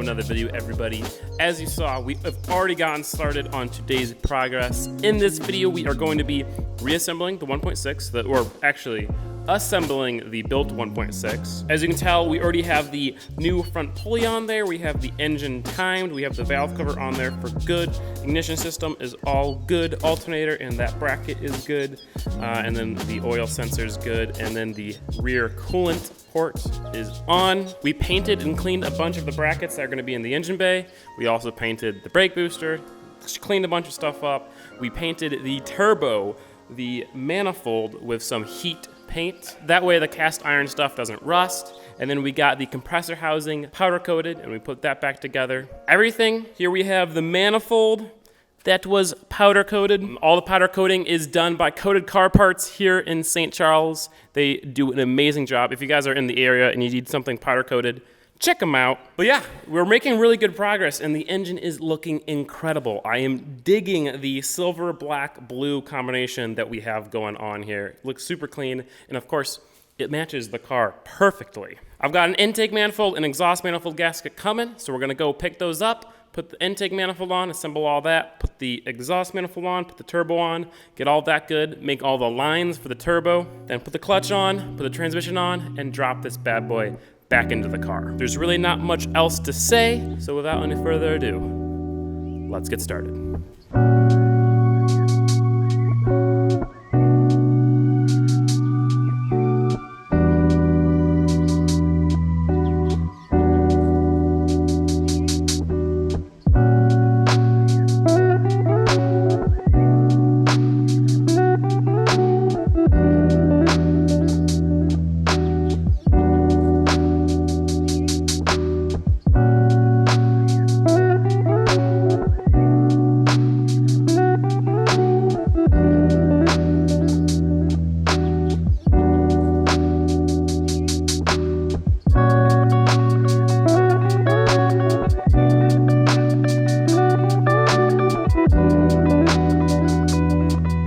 another video, everybody. As you saw, we have already gotten started on today's progress. In this video, we are going to be reassembling the 1.6, or actually assembling the built 1.6. As you can tell, we already have the new front pulley on there. We have the engine timed. We have the valve cover on there for good. Ignition system is all good. Alternator and that bracket is good. And then the oil sensor is good. And then the rear coolant port is on. We painted and cleaned a bunch of the brackets that are going to be in the engine bay. We also painted the brake booster, cleaned a bunch of stuff up. We painted the turbo, the manifold with some heat paint. That way the cast iron stuff doesn't rust. And then we got the compressor housing powder coated and we put that back together. Everything, here we have the manifold that was powder coated. All the powder coating is done by Coated Car Parts here in St. Charles. They do an amazing job. If you guys are in the area and you need something powder coated, check them out. But yeah, we're making really good progress and the engine is looking incredible. I am digging the silver, black, blue combination that we have going on here. It looks super clean, and of course, it matches the car perfectly. I've got an intake manifold and exhaust manifold gasket coming, so we're gonna go pick those up, put the intake manifold on, assemble all that, put the exhaust manifold on, put the turbo on, get all that good, make all the lines for the turbo, then put the clutch on, put the transmission on, and drop this bad boy back into the car. There's really not much else to say, so without any further ado, let's get started.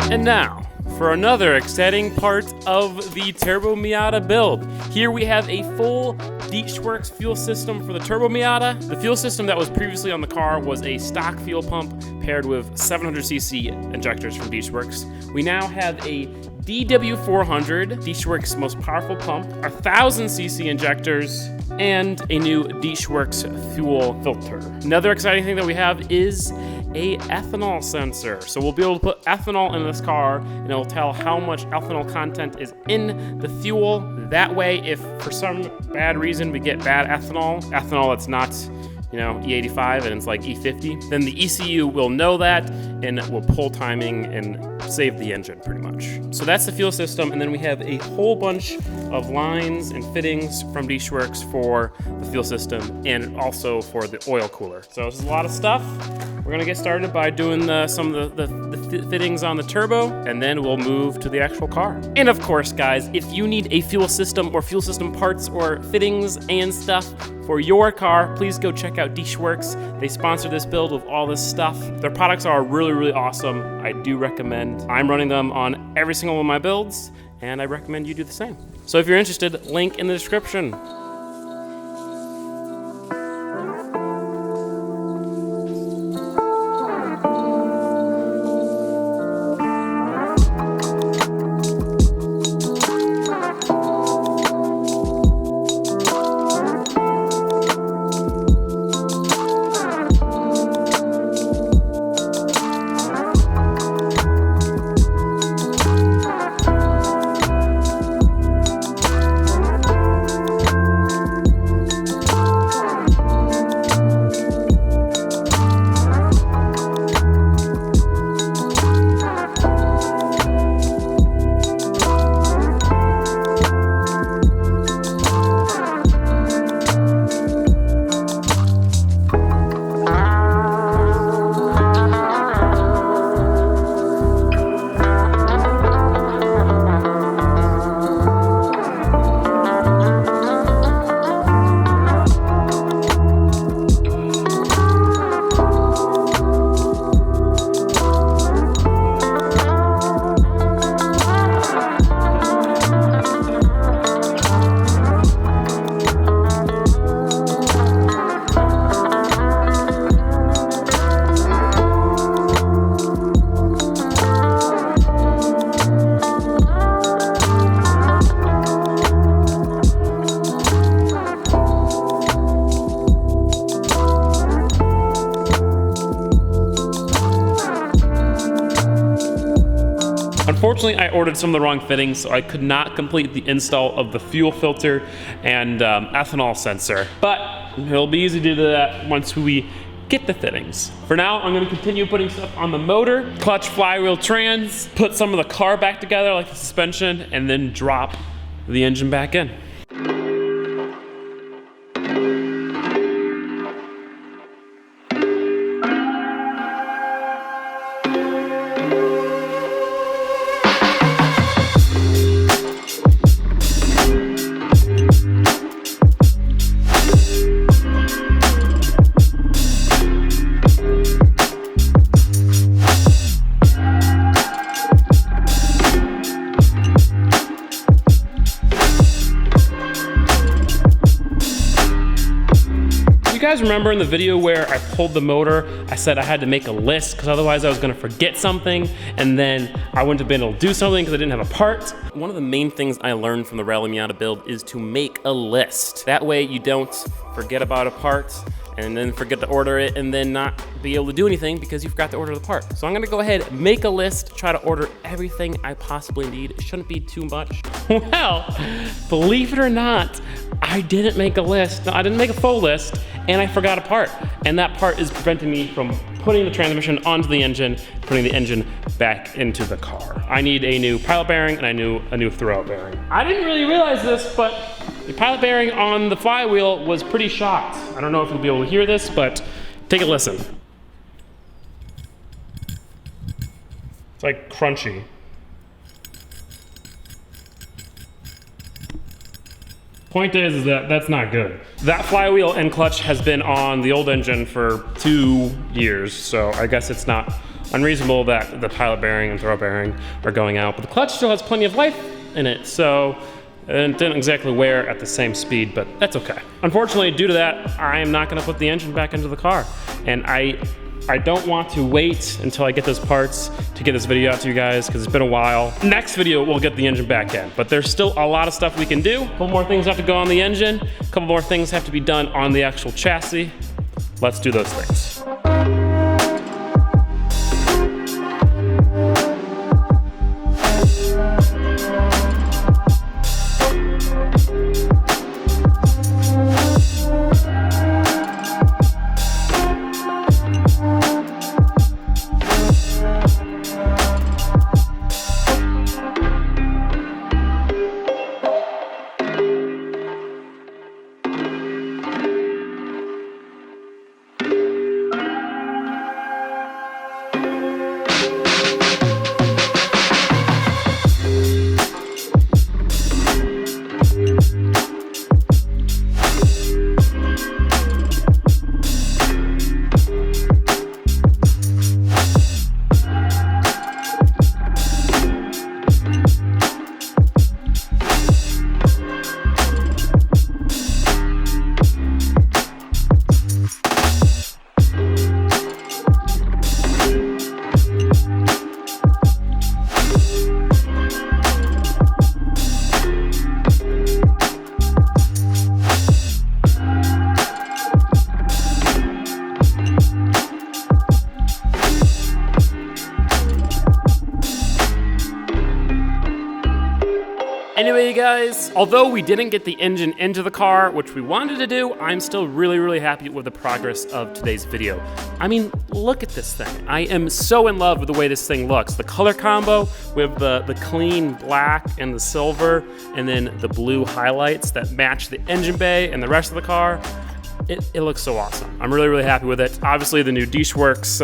And now, for another exciting part of the Turbo Miata build. Here we have a full VIDS fuel system for the Turbo Miata. The fuel system that was previously on the car was a stock fuel pump paired with 700cc injectors from VIDS. We now have a DW400, VIDS most powerful pump, 1000cc injectors, and a new VIDS fuel filter. Another exciting thing that we have is a ethanol sensor. So we'll be able to put ethanol in this car and it'll tell how much ethanol content is in the fuel. That way, if for some bad reason we get bad ethanol that's not, E85 and it's like E50, then the ECU will know that and will pull timing and save the engine pretty much. So that's the fuel system, and then we have a whole bunch of lines and fittings from VIDS for the fuel system and also for the oil cooler. So this is a lot of stuff. We're gonna get started by doing some of the fittings on the turbo, and then we'll move to the actual car. And of course, guys, if you need a fuel system or fuel system parts or fittings and stuff for your car, please go check out VIDS. They sponsor this build with all this stuff. Their products are really, really awesome. I do recommend. I'm running them on every single one of my builds, and I recommend you do the same. So if you're interested, link in the description. Unfortunately, I ordered some of the wrong fittings, so I could not complete the install of the fuel filter and ethanol sensor. But it'll be easy to do that once we get the fittings. For now, I'm gonna continue putting stuff on the motor, clutch, flywheel, trans, put some of the car back together like the suspension, and then drop the engine back in. You guys remember in the video where I pulled the motor, I said I had to make a list because otherwise I was gonna forget something and then I wouldn't have been able to do something because I didn't have a part. One of the main things I learned from the Rally Miata build is to make a list. That way you don't forget about a part and then forget to order it and then not be able to do anything because you forgot to order the part. So I'm gonna go ahead, make a list, try to order everything I possibly need. It shouldn't be too much. Well, believe it or not, I didn't make a list. No, I didn't make a full list and I forgot a part. And that part is preventing me from putting the transmission onto the engine, putting the engine back into the car. I need a new pilot bearing and a new throwout bearing. I didn't really realize this, but the pilot bearing on the flywheel was pretty shot. I don't know if you'll be able to hear this, but take a listen. It's like crunchy. Point is that that's not good. That flywheel and clutch has been on the old engine for 2 years, so I guess it's not unreasonable that the pilot bearing and throwout bearing are going out, but the clutch still has plenty of life in it, so it didn't exactly wear at the same speed, but that's okay. Unfortunately, due to that, I am not gonna put the engine back into the car, and I don't want to wait until I get those parts to get this video out to you guys because it's been a while. Next video, we'll get the engine back in, but there's still a lot of stuff we can do. A couple more things have to go on the engine. A couple more things have to be done on the actual chassis. Let's do those things. Anyway, you guys, although we didn't get the engine into the car, which we wanted to do, I'm still really, really happy with the progress of today's video. I mean, look at this thing. I am so in love with the way this thing looks. The color combo with the clean black and the silver, and then the blue highlights that match the engine bay and the rest of the car. It looks so awesome. I'm really, really happy with it. Obviously, the new Dishworks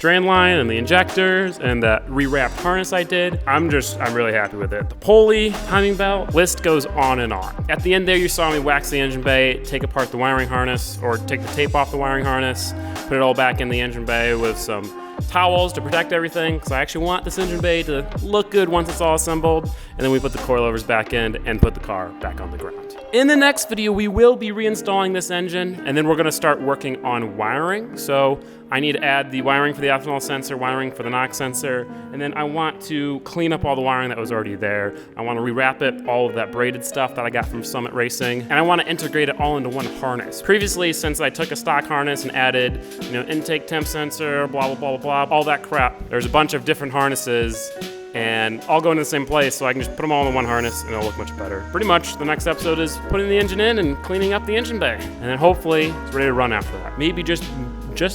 drain line and the injectors and the rewrapped harness I did. I'm really happy with it. The pulley, timing belt, list goes on and on. At the end there, you saw me wax the engine bay, take apart the wiring harness, or take the tape off the wiring harness, put it all back in the engine bay with some towels to protect everything, because I actually want this engine bay to look good once it's all assembled. And then we put the coilovers back in and put the car back on the ground. In the next video, we will be reinstalling this engine, and then we're gonna start working on wiring. So I need to add the wiring for the ethanol sensor, wiring for the NOx sensor, and then I want to clean up all the wiring that was already there. I want to rewrap it, all of that braided stuff that I got from Summit Racing, and I want to integrate it all into one harness. Previously, since I took a stock harness and added, intake temp sensor, blah, blah, blah, blah, blah, all that crap, there's a bunch of different harnesses, and all go into the same place, so I can just put them all in one harness and it'll look much better. Pretty much the next episode is putting the engine in and cleaning up the engine bay. And then hopefully it's ready to run after that. Maybe just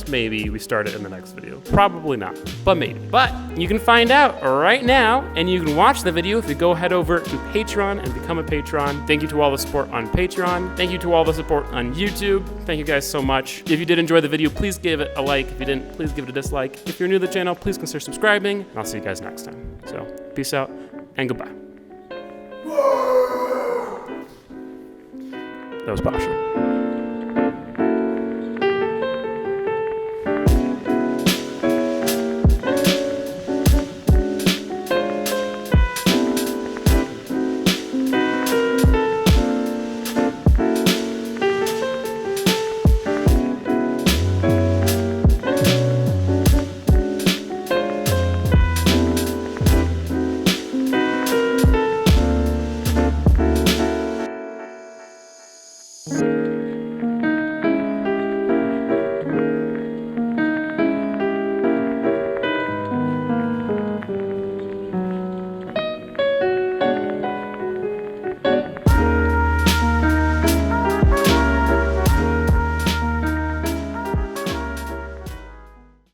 maybe we start it in the next video. Probably not, but maybe. But you can find out right now, and you can watch the video if you go head over to Patreon and become a patron. Thank you to all the support on Patreon. Thank you to all the support on YouTube. Thank you guys so much. If you did enjoy the video, please give it a like. If you didn't, please give it a dislike. If you're new to the channel, please consider subscribing, and I'll see you guys next time. So, peace out, and goodbye. That was Pasha.